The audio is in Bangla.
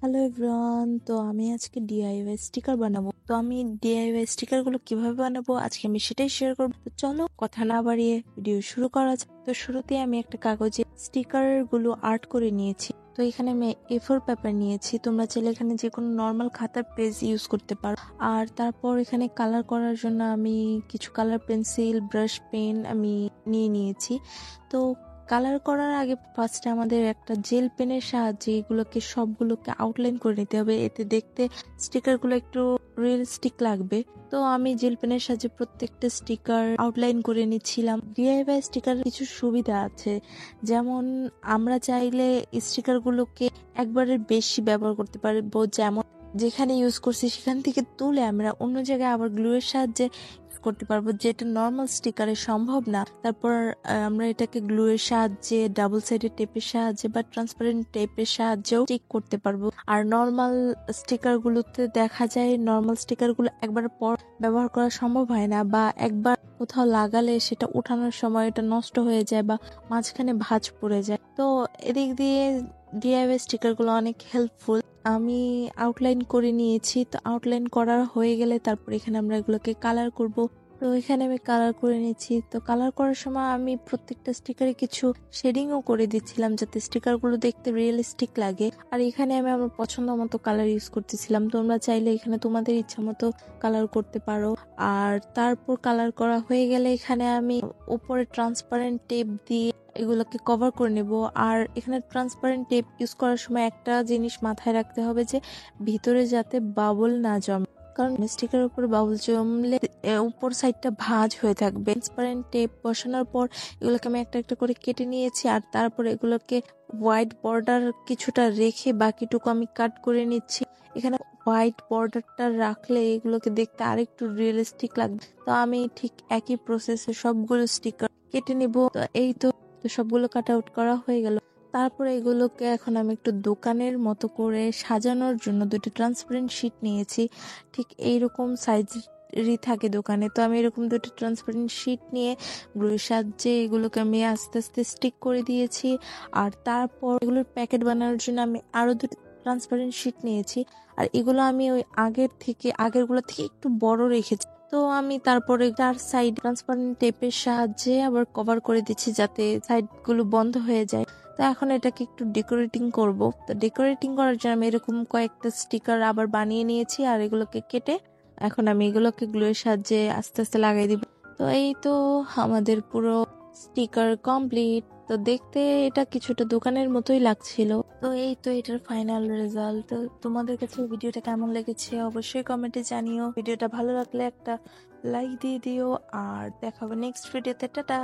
হ্যালো এভরিওয়ান, তো আমি আজকে ডিআইওয়াই স্টিকার বানাবো। তো আমি ডিআইওয়াই স্টিকার গুলো কিভাবে বানাবো আজকে আমি সেটাই শেয়ার করবো। তো চলো কথা না বাড়িয়ে ভিডিও শুরু করা যাক। তো শুরুতে আমি একটা কাগজে স্টিকার গুলো আর্ট করে নিয়েছি। তো এখানে আমি A4 পেপার নিয়েছি, তোমরা চাইলে এখানে যে কোনো নর্মাল খাতার পেজ ইউজ করতে পারো। আর তারপর এখানে কালার করার জন্য আমি কিছু কালার পেন্সিল, ব্রাশ, পেন আমি নিয়েছি। তো কালার করার আগে ফার্স্টে আমাদের একটা জেল পেনের সাহায্যে এগুলোকে সবগুলোকে আউটলাইন করে নিতে হবে, এতে দেখতে স্টিকারগুলো একটু রিয়েলিস্টিক লাগবে। তো আমি জেল পেনের সাহায্যে প্রত্যেকটা স্টিকার আউটলাইন করে নিচ্ছিলাম। ডিআইওয়াই স্টিকার কিছু সুবিধা আছে, যেমন আমরা চাইলে স্টিকারগুলোকে একবারের বেশি ব্যবহার করতে পারবো, যেমন যেখানে ইউজ করছি সেখান থেকে তুলে আমরা অন্য জায়গায় আবার গ্লুয়ের সাহায্যে করতে পারবো, যেটা নর্মাল স্টিকারে সম্ভব না। তারপর আমরা এটাকে গ্লুয়ের সাহায্যে, ডাবল সাইডেড টেপের সাহায্যে বা ট্রান্সপারেন্ট টেপের সাহায্যেও স্টিক করতে পারবো। আর নর্মাল স্টিকার গুলোতে দেখা যায় নর্মাল স্টিকার গুলো একবার পর ব্যবহার করা সম্ভব হয় না, বা একবার কোথাও লাগালে সেটা উঠানোর সময় এটা নষ্ট হয়ে যায় বা মাঝখানে ভাঁজ পড়ে যায়। তো এদিক দিয়ে ডিআইওয়াই স্টিকার গুলো অনেক হেল্পফুল। আমি আউটলাইন করে নিয়েছি। তো আউটলাইন করা হয়ে গেলে তারপর এখানে আমরা এগুলোকে কালার করব। তো এখানে আমি কালার করে নিচ্ছি। তো কালার করার সময় আমি প্রত্যেকটা স্টিকারে কিছু শেডিংও করে দিচ্ছিলাম, যাতে স্টিকারগুলো দেখতে রিয়েলিস্টিক লাগে। আর এখানে আমি আমার পছন্দ মতো কালার ইউজ করতেছিলাম, তোমরা চাইলে এখানে তোমাদের ইচ্ছা মতো কালার করতে পারো। আর তারপর কালার করা হয়ে গেলে এখানে আমি উপরে ট্রান্সপারেন্ট টেপ দিয়ে এগুলোকে কভার করে নেব। আর এখানে ট্রান্সপারেন্ট টেপ ইউজ করার সময় একটা জিনিস মাথায় রাখতে হবে, যে ভিতরে যাতে বাবল না জমে, কারণ স্টিকার উপরে বাবল জমলে উপর সাইডটা ভাঁজ হয়ে থাকবে। ট্রান্সপারেন্ট টেপ বসানোর পর এগুলোকে আমি একটা একটা করে কেটে নিয়েছি। আর তারপর এগুলোকে হোয়াইট বর্ডার কিছুটা রেখে বাকিটুকু আমি কাট করে নিচ্ছি। এখানে হোয়াইট বর্ডারটা রাখলে এগুলোকে দেখতে আরেকটু রিয়েলিস্টিক লাগবে। তো আমি ঠিক একই প্রসেসে সবগুলো স্টিকার কেটে নিব। তো এই তো সবগুলো কাট আউট করা হয়ে গেল। তারপরে এগুলোকে এখন আমি একটু দোকানের মতো করে সাজানোর জন্য দুটো ট্রান্সপারেন্ট শিট নিয়েছি। ঠিক এইরকম সাইজেরই থাকে দোকানে। তো আমি এরকম দুটো ট্রান্সপারেন্ট শিট নিয়ে গ্লুয়ের সাহায্যে এগুলোকে আমি আস্তে আস্তে স্টিক করে দিয়েছি। আর তারপর এগুলোর প্যাকেট বানানোর জন্য আমি আরো দুটো ট্রান্সপারেন্ট শিট নিয়েছি। আর এগুলো আমি ওই আগেরগুলো থেকে একটু বড় রেখেছি। তো আমি তারপরে চার সাইড ট্রান্সপারেন্ট টেপের সাহায্যে আবার কভার করে দিচ্ছি, যাতে সাইড গুলো বন্ধ হয়ে যায়। তো এখন এটাকে একটু ডেকোরেটিং করব। তো ডেকোরেটিং করার জন্য আমি এরকম কয়েকটা স্টিকার আবার বানিয়ে নিয়েছি। আর এগুলোকে কেটে এখন আমি এগুলোকে গ্লুয়ের সাহায্যে আস্তে আস্তে লাগাই দিব। তো এই তো আমাদের পুরো স্টিকার কমপ্লিট। তো দেখতে এটা কিছুটা দোকানের মতোই লাগছিল। তো এই তো এটার ফাইনাল রেজাল্ট। তো তোমাদের কাছে ভিডিওটা কেমন লেগেছে অবশ্যই কমেন্টে জানিও। ভিডিওটা ভালো লাগলে একটা লাইক দিয়ে দিও। আর দেখাবো নেক্সট ভিডিওতে। টাটা।